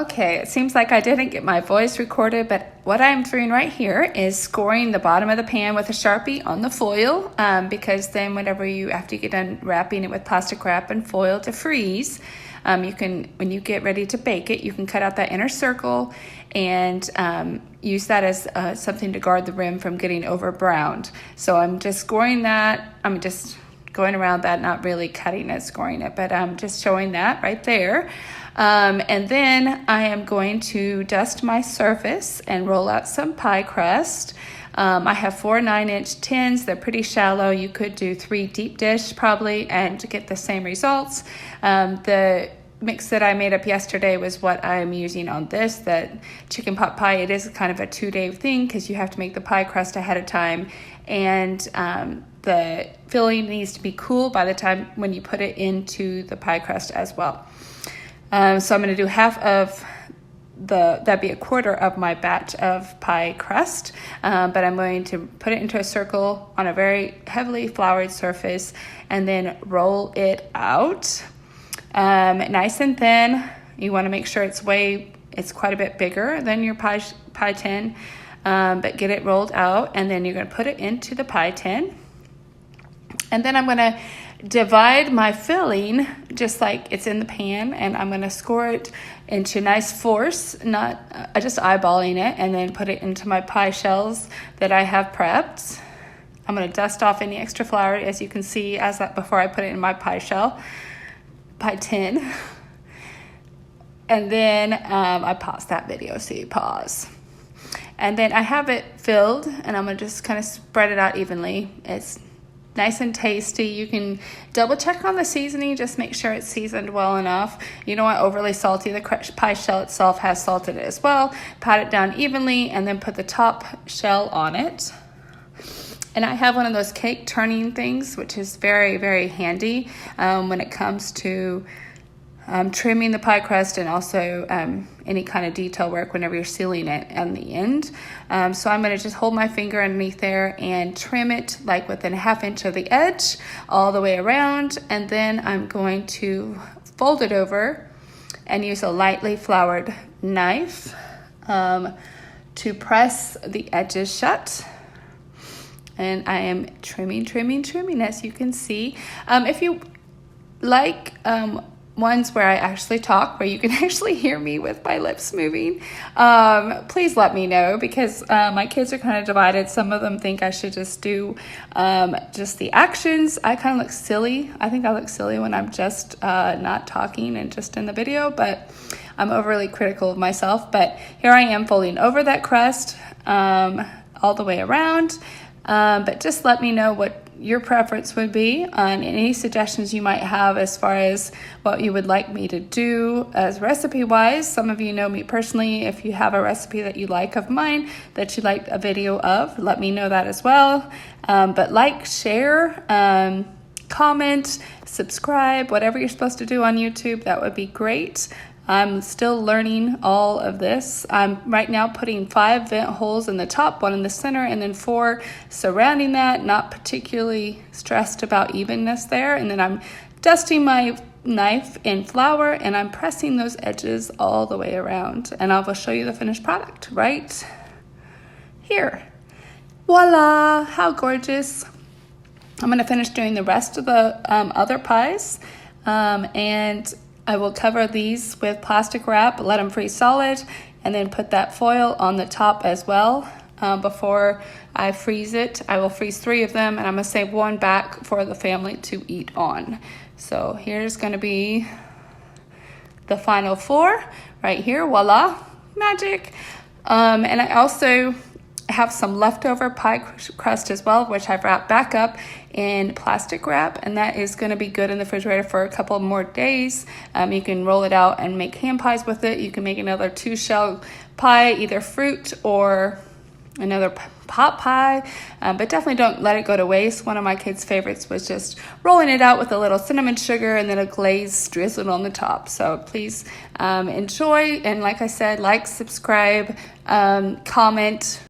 Okay, it seems like I didn't get my voice recorded, but what I'm doing right here is scoring the bottom of the pan with a Sharpie on the foil, because then whenever after you get done wrapping it with plastic wrap and foil to freeze, when you get ready to bake it, you can cut out that inner circle and use that as something to guard the rim from getting over browned. So I'm just scoring that. I'm just going around that, not really cutting it, scoring it, but I'm just showing that right there. And then I am going to dust my surface and roll out some pie crust. I have 4 9-inch tins. They're pretty shallow. You could do 3 deep dish probably and to get the same results. The mix that I made up yesterday was what I'm using on this, that chicken pot pie. It is kind of a 2-day thing because you have to make the pie crust ahead of time, and the filling needs to be cool by the time when you put it into the pie crust as well. So I'm going to do half of that'd be a quarter of my batch of pie crust, but I'm going to put it into a circle on a very heavily floured surface and then roll it out nice and thin. You want to make sure it's quite a bit bigger than your pie tin, but get it rolled out, and then you're going to put it into the pie tin. And then I'm going to divide my filling just like it's in the pan, and I'm going to score it into nice force, not just eyeballing it, and then put it into my pie shells that I have prepped. I'm going to dust off any extra flour, as you can see, before I put it in my pie tin. And then I paused that video, so you pause. And then I have it filled, and I'm going to just kind of spread it out evenly. It's nice and tasty. You can double check on the seasoning, just make sure it's seasoned well enough. You don't want overly salty. The pie shell itself has salt in it as well. Pat it down evenly and then put the top shell on it. And I have one of those cake turning things, which is very, very handy when it comes to trimming the pie crust and also any kind of detail work whenever you're sealing it on the end. So I'm going to just hold my finger underneath there and trim it like within a 1/2 inch of the edge all the way around. And then I'm going to fold it over and use a lightly floured knife to press the edges shut. And I am trimming, as you can see. If you like ones where I actually talk, where you can actually hear me with my lips moving, please let me know, because my kids are kind of divided. Some of them think I should just do just the actions. I kind of look silly. I think I look silly when I'm just not talking and just in the video, but I'm overly critical of myself. But here I am folding over that crust all the way around. But just let me know what your preference would be on any suggestions you might have as far as what you would like me to do as recipe wise. Some of you know me personally. If you have a recipe that you like of mine that you'd like a video of, let me know that as well. But like, share, comment, subscribe, whatever you're supposed to do on YouTube, that would be great. I'm still learning all of this. I'm right now putting 5 vent holes in the top, 1 in the center, and then 4 surrounding that. Not particularly stressed about evenness there. And then I'm dusting my knife in flour, and I'm pressing those edges all the way around. And I will show you the finished product right here. Voila! How gorgeous. I'm going to finish doing the rest of the other pies. And I will cover these with plastic wrap, let them freeze solid, and then put that foil on the top as well. Before I freeze it, I will freeze 3 of them, and I'm going to save 1 back for the family to eat on. So here's going to be the final 4 right here. Voila, magic. And I also have some leftover pie crust as well, which I've wrapped back up in plastic wrap, and that is going to be good in the refrigerator for a couple more days. You can roll it out and make ham pies with it. You can make another 2-shell pie, either fruit or another pot pie, but definitely don't let it go to waste. One of my kids' favorites was just rolling it out with a little cinnamon sugar and then a glaze drizzled on the top. So please enjoy, and like I said, like, subscribe, comment.